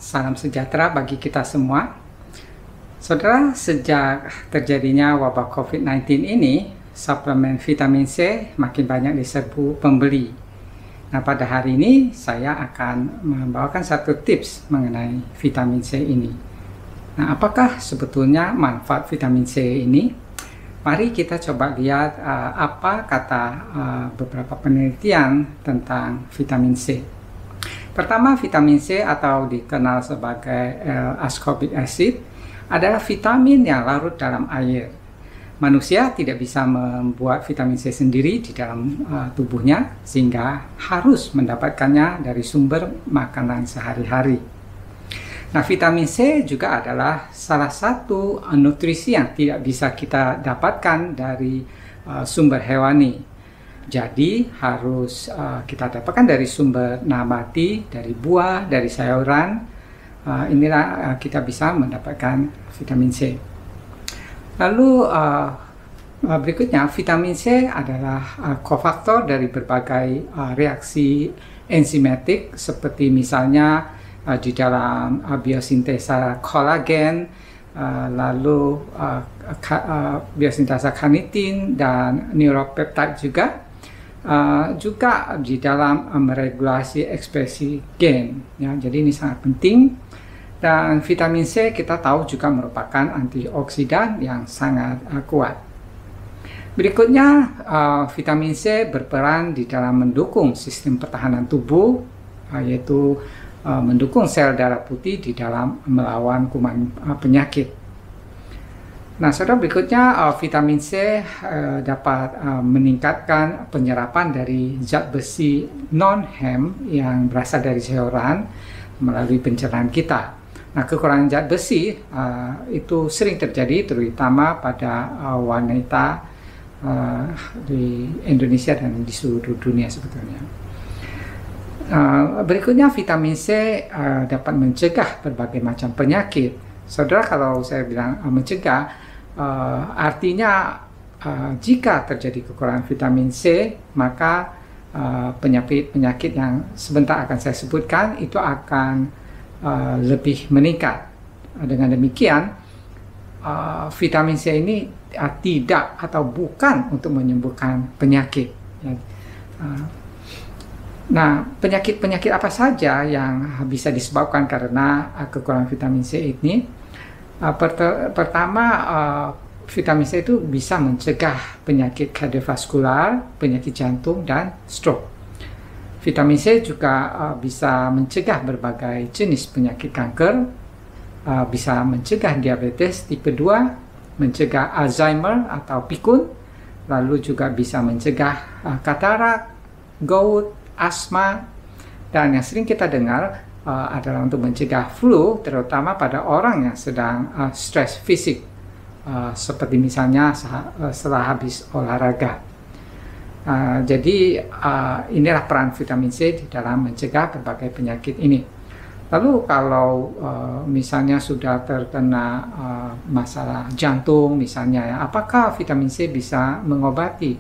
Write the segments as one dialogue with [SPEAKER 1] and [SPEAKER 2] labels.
[SPEAKER 1] Salam sejahtera bagi kita semua. Saudara, sejak terjadinya wabah COVID-19 ini, suplemen vitamin C makin banyak diserbu pembeli. Nah, pada hari ini saya akan membawakan satu tips mengenai vitamin C ini. Nah, apakah sebetulnya manfaat vitamin C ini? Mari kita coba lihat apa kata beberapa penelitian tentang vitamin C. Pertama, vitamin C atau dikenal sebagai L-ascorbic acid adalah vitamin yang larut dalam air. Manusia tidak bisa membuat vitamin C sendiri di dalam tubuhnya, sehingga harus mendapatkannya dari sumber makanan sehari-hari. Nah, vitamin C juga adalah salah satu nutrisi yang tidak bisa kita dapatkan dari sumber hewani. Jadi harus kita dapatkan dari sumber nabati, dari buah, dari sayuran. Inilah kita bisa mendapatkan vitamin C. Lalu berikutnya, vitamin C adalah kofaktor dari berbagai reaksi enzimatik, seperti misalnya di dalam biosintesa kolagen, lalu biosintesa carnitin dan neuropeptide juga di dalam meregulasi ekspresi gen. Ya, jadi ini sangat penting. Dan vitamin C kita tahu juga merupakan antioksidan yang sangat kuat. Berikutnya, vitamin C berperan di dalam mendukung sistem pertahanan tubuh, yaitu mendukung sel darah putih di dalam melawan kuman penyakit. Nah, saudara, berikutnya vitamin C dapat meningkatkan penyerapan dari zat besi non-hem yang berasal dari sayuran melalui pencernaan kita. Nah, kekurangan zat besi itu sering terjadi terutama pada wanita di Indonesia dan di seluruh dunia sebetulnya. Berikutnya, vitamin C dapat mencegah berbagai macam penyakit. Saudara, kalau saya bilang mencegah, artinya jika terjadi kekurangan vitamin C, maka penyakit-penyakit yang sebentar akan saya sebutkan itu akan lebih meningkat. Dengan demikian, vitamin C ini tidak atau bukan untuk menyembuhkan penyakit. Nah, penyakit-penyakit apa saja yang bisa disebabkan karena kekurangan vitamin C ini? Pertama, vitamin C itu bisa mencegah penyakit kardiovaskular, penyakit jantung, dan stroke. Vitamin C juga bisa mencegah berbagai jenis penyakit kanker, bisa mencegah diabetes tipe 2, mencegah Alzheimer atau pikun, lalu juga bisa mencegah katarak, gout, asma, dan yang sering kita dengar adalah untuk mencegah flu, terutama pada orang yang sedang stres fisik, seperti misalnya setelah habis olahraga. Jadi inilah peran vitamin C di dalam mencegah berbagai penyakit ini. Lalu kalau misalnya sudah terkena masalah jantung misalnya, ya, apakah vitamin C bisa mengobati?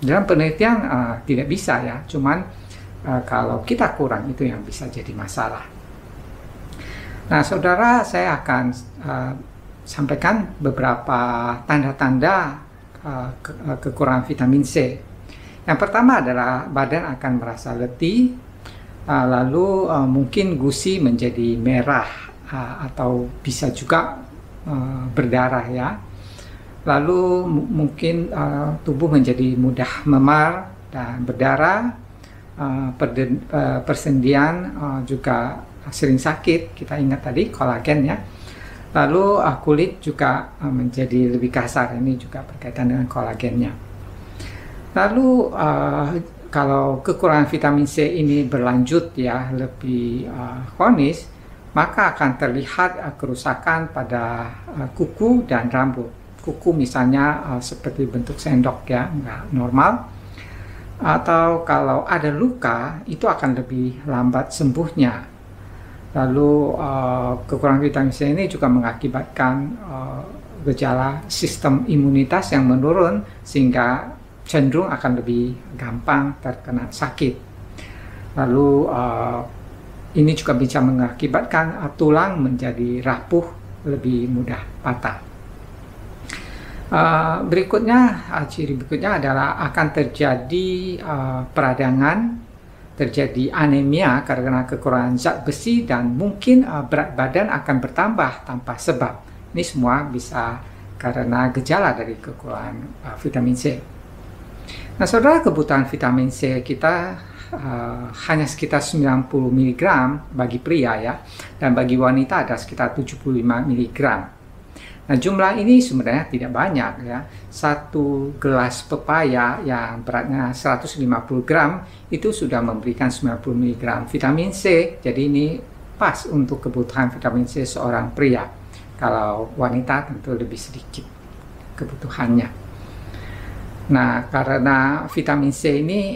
[SPEAKER 1] Dalam penelitian tidak bisa, ya, cuman kalau kita kurang itu yang bisa jadi masalah. Nah, saudara, saya akan sampaikan beberapa tanda-tanda kekurangan vitamin C. Yang pertama adalah badan akan merasa letih, lalu mungkin gusi menjadi merah atau bisa juga berdarah, ya. Lalu mungkin tubuh menjadi mudah memar dan berdarah. Persendian juga sering sakit, kita ingat tadi kolagen, ya. Lalu kulit juga menjadi lebih kasar, ini juga berkaitan dengan kolagennya. Lalu kalau kekurangan vitamin C ini berlanjut, ya, lebih kronis, maka akan terlihat kerusakan pada kuku dan rambut. Kuku misalnya seperti bentuk sendok, ya, nggak normal. Atau kalau ada luka, itu akan lebih lambat sembuhnya. Lalu kekurangan vitamin C ini juga mengakibatkan gejala sistem imunitas yang menurun, sehingga cenderung akan lebih gampang terkena sakit. Lalu ini juga bisa mengakibatkan tulang menjadi rapuh, lebih mudah patah. Ciri berikutnya adalah akan terjadi peradangan, terjadi anemia karena kekurangan zat besi, dan mungkin berat badan akan bertambah tanpa sebab. Ini semua bisa karena gejala dari kekurangan vitamin C. Nah, saudara, kebutuhan vitamin C kita hanya sekitar 90 mg bagi pria ya, dan bagi wanita ada sekitar 75 mg. Nah, jumlah ini sebenarnya tidak banyak ya. Satu gelas pepaya yang beratnya 150 gram itu sudah memberikan 90 mg vitamin C. Jadi ini pas untuk kebutuhan vitamin C seorang pria. Kalau wanita tentu lebih sedikit kebutuhannya. Nah, karena vitamin C ini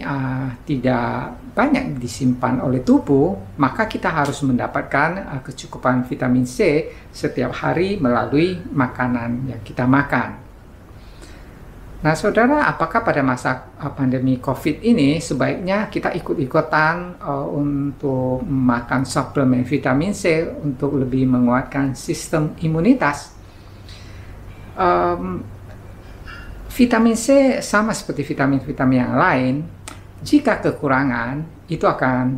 [SPEAKER 1] tidak banyak disimpan oleh tubuh, maka kita harus mendapatkan kecukupan vitamin C setiap hari melalui makanan yang kita makan. Nah, saudara, apakah pada masa pandemi COVID ini sebaiknya kita ikut-ikutan untuk makan suplemen vitamin C untuk lebih menguatkan sistem imunitas? Vitamin C sama seperti vitamin-vitamin yang lain, jika kekurangan itu akan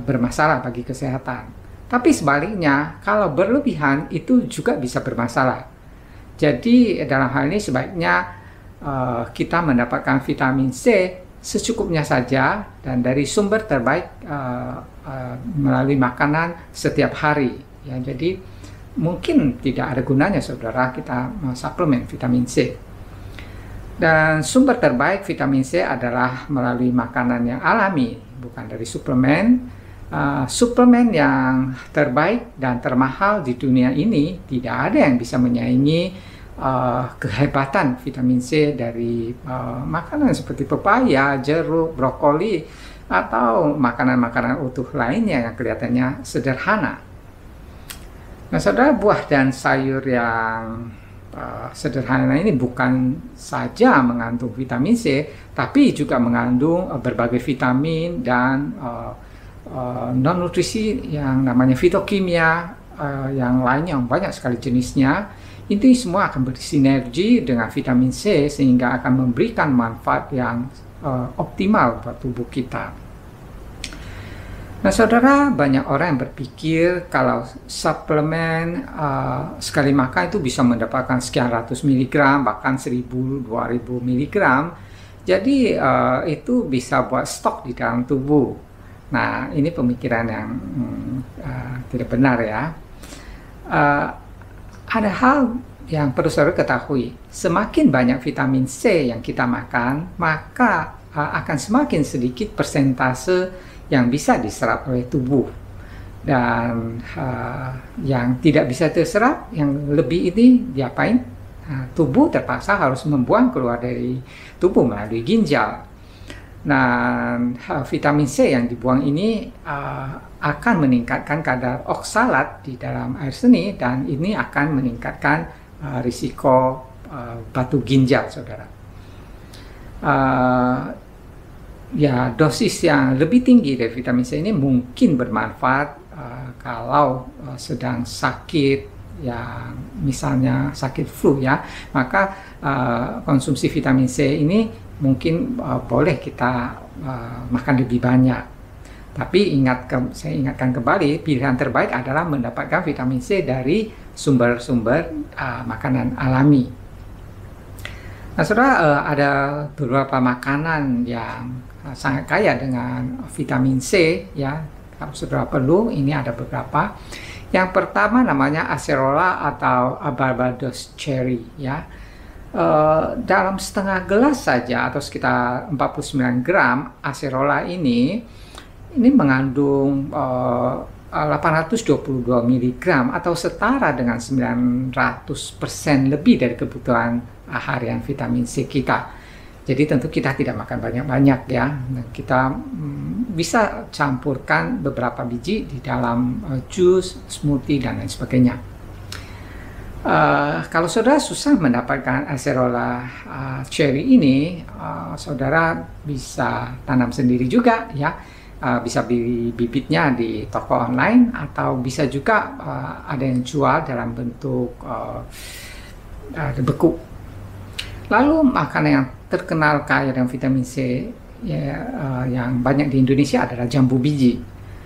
[SPEAKER 1] bermasalah bagi kesehatan. Tapi sebaliknya, kalau berlebihan itu juga bisa bermasalah. Jadi dalam hal ini sebaiknya kita mendapatkan vitamin C secukupnya saja dan dari sumber terbaik melalui makanan setiap hari. Ya, jadi mungkin tidak ada gunanya saudara kita suplemen vitamin C. Dan sumber terbaik vitamin C adalah melalui makanan yang alami, bukan dari suplemen. Suplemen yang terbaik dan termahal di dunia ini tidak ada yang bisa menyaingi kehebatan vitamin C dari makanan seperti pepaya, jeruk, brokoli, atau makanan-makanan utuh lainnya yang kelihatannya sederhana. Nah, saudara, buah dan sayur yang sederhana ini bukan saja mengandung vitamin C, tapi juga mengandung berbagai vitamin dan non-nutrisi yang namanya fitokimia, yang lainnya yang banyak sekali jenisnya. Ini semua akan bersinergi dengan vitamin C sehingga akan memberikan manfaat yang optimal buat tubuh kita. Nah, saudara, banyak orang yang berpikir kalau suplemen sekali makan itu bisa mendapatkan sekian ratus miligram, bahkan 1000-2000 miligram. Jadi itu bisa buat stok di dalam tubuh. Nah, ini pemikiran yang tidak benar ya. Ada hal yang perlu saudara ketahui. Semakin banyak vitamin C yang kita makan, maka akan semakin sedikit persentase yang bisa diserap oleh tubuh, dan yang tidak bisa terserap, yang lebih ini diapain? Tubuh terpaksa harus membuang keluar dari tubuh melalui ginjal. Nah, vitamin C yang dibuang ini akan meningkatkan kadar oksalat di dalam air seni, dan ini akan meningkatkan risiko batu ginjal, saudara. Ya, dosis yang lebih tinggi dari vitamin C ini mungkin bermanfaat kalau sedang sakit, ya misalnya sakit flu ya, maka konsumsi vitamin C ini mungkin boleh kita makan lebih banyak. Tapi saya ingatkan kembali, pilihan terbaik adalah mendapatkan vitamin C dari sumber-sumber makanan alami. Nah, saudara, ada beberapa makanan yang sangat kaya dengan vitamin C ya. Kalau saudara perlu, ini ada beberapa. Yang pertama namanya acerola atau Barbados cherry ya. Dalam setengah gelas saja atau sekitar 49 gram acerola ini mengandung 822 mg atau setara dengan 900% lebih dari kebutuhan harian vitamin C kita. Jadi tentu kita tidak makan banyak-banyak ya. Kita bisa campurkan beberapa biji di dalam jus, smoothie, dan lain sebagainya. Kalau saudara susah mendapatkan acerola cherry ini, saudara bisa tanam sendiri juga ya. Bisa beli bibitnya di toko online atau bisa juga ada yang jual dalam bentuk beku. Lalu makanan yang terkenal kaya dengan vitamin C yang banyak di Indonesia adalah jambu biji.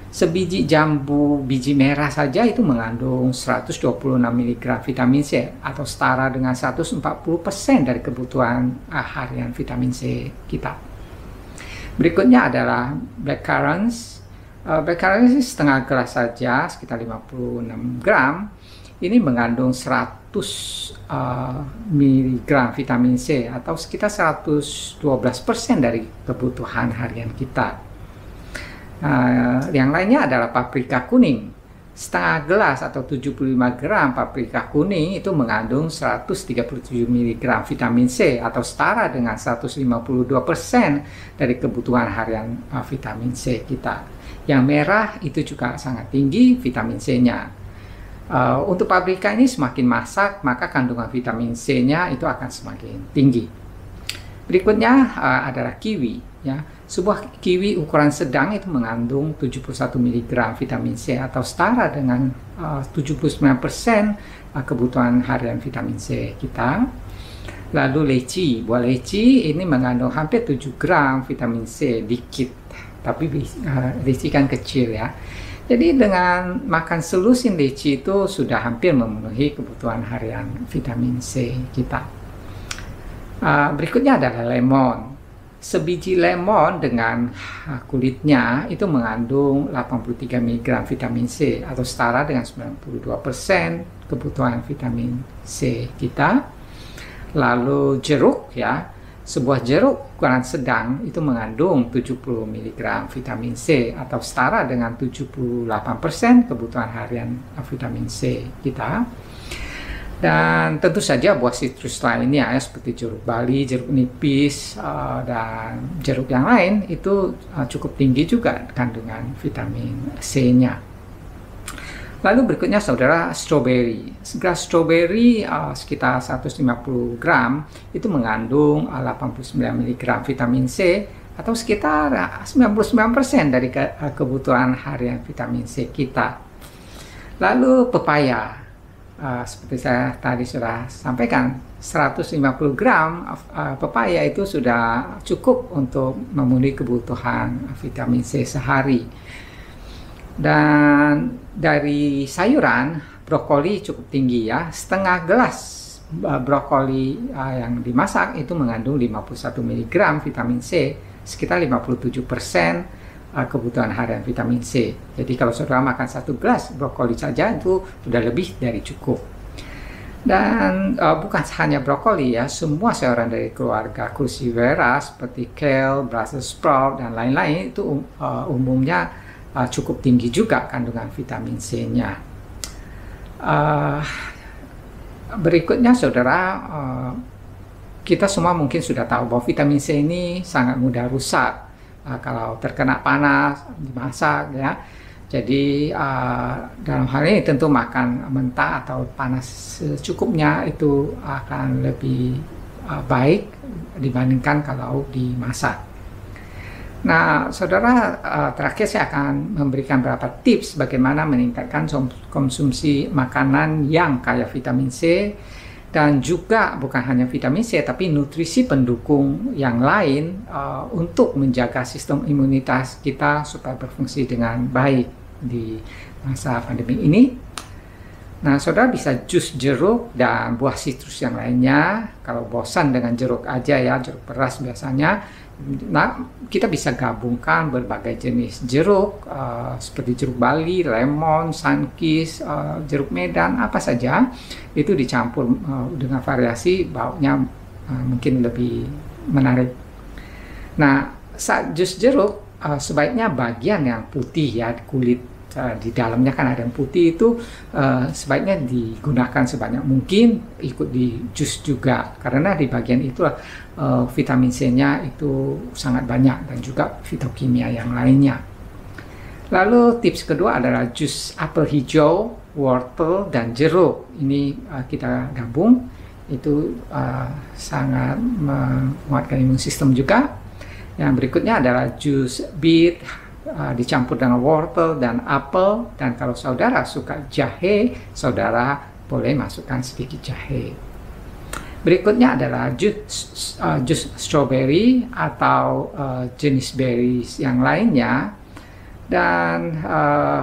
[SPEAKER 1] Sebiji jambu biji merah saja itu mengandung 126 mg vitamin C atau setara dengan 140% dari kebutuhan harian vitamin C kita. Berikutnya adalah blackcurrants. Blackcurrants setengah gelas saja, sekitar 56 gram. Ini mengandung 100 mg vitamin C atau sekitar 112% dari kebutuhan harian kita. Yang lainnya adalah paprika kuning. Setengah gelas atau 75 gram paprika kuning itu mengandung 137 mg vitamin C atau setara dengan 152% dari kebutuhan harian vitamin C kita. Yang merah itu juga sangat tinggi vitamin C-nya. Untuk paprika ini semakin masak maka kandungan vitamin C-nya itu akan semakin tinggi. Berikutnya adalah kiwi. Ya, sebuah kiwi ukuran sedang itu mengandung 71 mg vitamin C atau setara dengan 79% kebutuhan harian vitamin C kita. Lalu leci, buah leci ini mengandung hampir 7 gram vitamin C, dikit, tapi leci kan kecil ya. Jadi dengan makan selusin leci itu sudah hampir memenuhi kebutuhan harian vitamin C kita. Berikutnya adalah lemon. Sebiji lemon dengan kulitnya itu mengandung 83 mg vitamin C atau setara dengan 92% kebutuhan vitamin C kita. Lalu jeruk ya, sebuah jeruk ukuran sedang itu mengandung 70 mg vitamin C atau setara dengan 78% kebutuhan harian vitamin C kita. Dan tentu saja buah sitrus lainnya ya, seperti jeruk bali, jeruk nipis, dan jeruk yang lain itu cukup tinggi juga kandungan vitamin C-nya. Lalu berikutnya saudara, strawberry. Segelas strawberry sekitar 150 gram itu mengandung 89 mg vitamin C atau sekitar 99% dari kebutuhan harian vitamin C kita. Lalu pepaya. Seperti saya tadi sudah sampaikan, 150 gram pepaya itu sudah cukup untuk memenuhi kebutuhan vitamin C sehari. Dan dari sayuran, brokoli cukup tinggi ya, setengah gelas brokoli yang dimasak itu mengandung 51 mg vitamin C, sekitar 57% kebutuhan harian vitamin C. Jadi kalau saudara makan 1 gelas brokoli saja itu sudah lebih dari cukup. Dan bukan hanya brokoli ya, semua sayuran dari keluarga crucifera seperti kale, Brussels sprout dan lain-lain itu umumnya cukup tinggi juga kandungan vitamin C-nya. Berikutnya saudara, kita semua mungkin sudah tahu bahwa vitamin C ini sangat mudah rusak kalau terkena panas, dimasak ya. Jadi dalam hal ini tentu makan mentah atau panas secukupnya itu akan lebih baik dibandingkan kalau dimasak. Nah, saudara, terakhir saya akan memberikan beberapa tips bagaimana meningkatkan konsumsi makanan yang kaya vitamin C. Dan juga bukan hanya vitamin C, tapi nutrisi pendukung yang lain untuk menjaga sistem imunitas kita supaya berfungsi dengan baik di masa pandemi ini. Nah, saudara bisa jus jeruk dan buah sitrus yang lainnya. Kalau bosan dengan jeruk aja ya, jeruk peras biasanya, nah kita bisa gabungkan berbagai jenis jeruk seperti jeruk bali, lemon, sunkist, jeruk medan, apa saja itu dicampur dengan variasi baunya mungkin lebih menarik. Nah, saat jus jeruk sebaiknya bagian yang putih ya, kulit di dalamnya kan ada yang putih itu sebaiknya digunakan sebanyak mungkin, ikut di jus juga karena di bagian itu vitamin C-nya itu sangat banyak dan juga fitokimia yang lainnya. Lalu tips kedua adalah jus apel hijau, wortel dan jeruk. Ini kita gabung, itu sangat menguatkan imun sistem juga. Yang berikutnya adalah jus beet, dicampur dengan wortel dan apel, dan kalau saudara suka jahe, saudara boleh masukkan sedikit jahe. Berikutnya adalah jus strawberry atau jenis berries yang lainnya, dan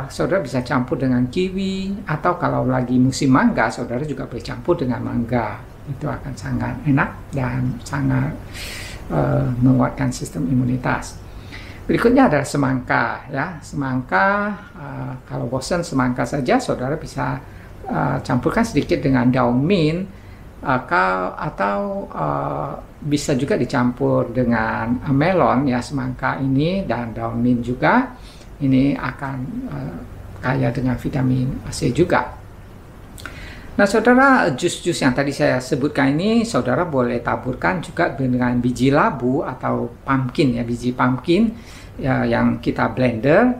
[SPEAKER 1] saudara bisa campur dengan kiwi, atau kalau lagi musim mangga, saudara juga boleh campur dengan mangga. Itu akan sangat enak dan sangat menguatkan sistem imunitas. Berikutnya adalah semangka, ya. Semangka, kalau bosan semangka saja, saudara bisa campurkan sedikit dengan daun mint, atau bisa juga dicampur dengan melon, ya, semangka ini dan daun mint juga. Ini akan kaya dengan vitamin C juga. Nah, saudara, jus-jus yang tadi saya sebutkan ini, saudara boleh taburkan juga dengan biji labu atau pumpkin, ya, biji pumpkin ya, yang kita blender.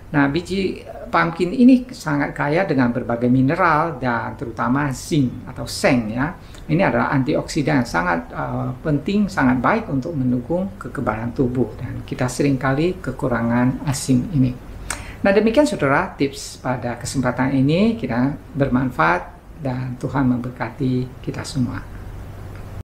[SPEAKER 1] Nah, biji pumpkin ini sangat kaya dengan berbagai mineral dan terutama zinc atau seng, ya. Ini adalah antioksidan yang sangat penting, sangat baik untuk mendukung kekebalan tubuh, dan kita seringkali kekurangan zinc ini. Nah, demikian saudara tips pada kesempatan ini, kita bermanfaat dan Tuhan memberkati kita semua.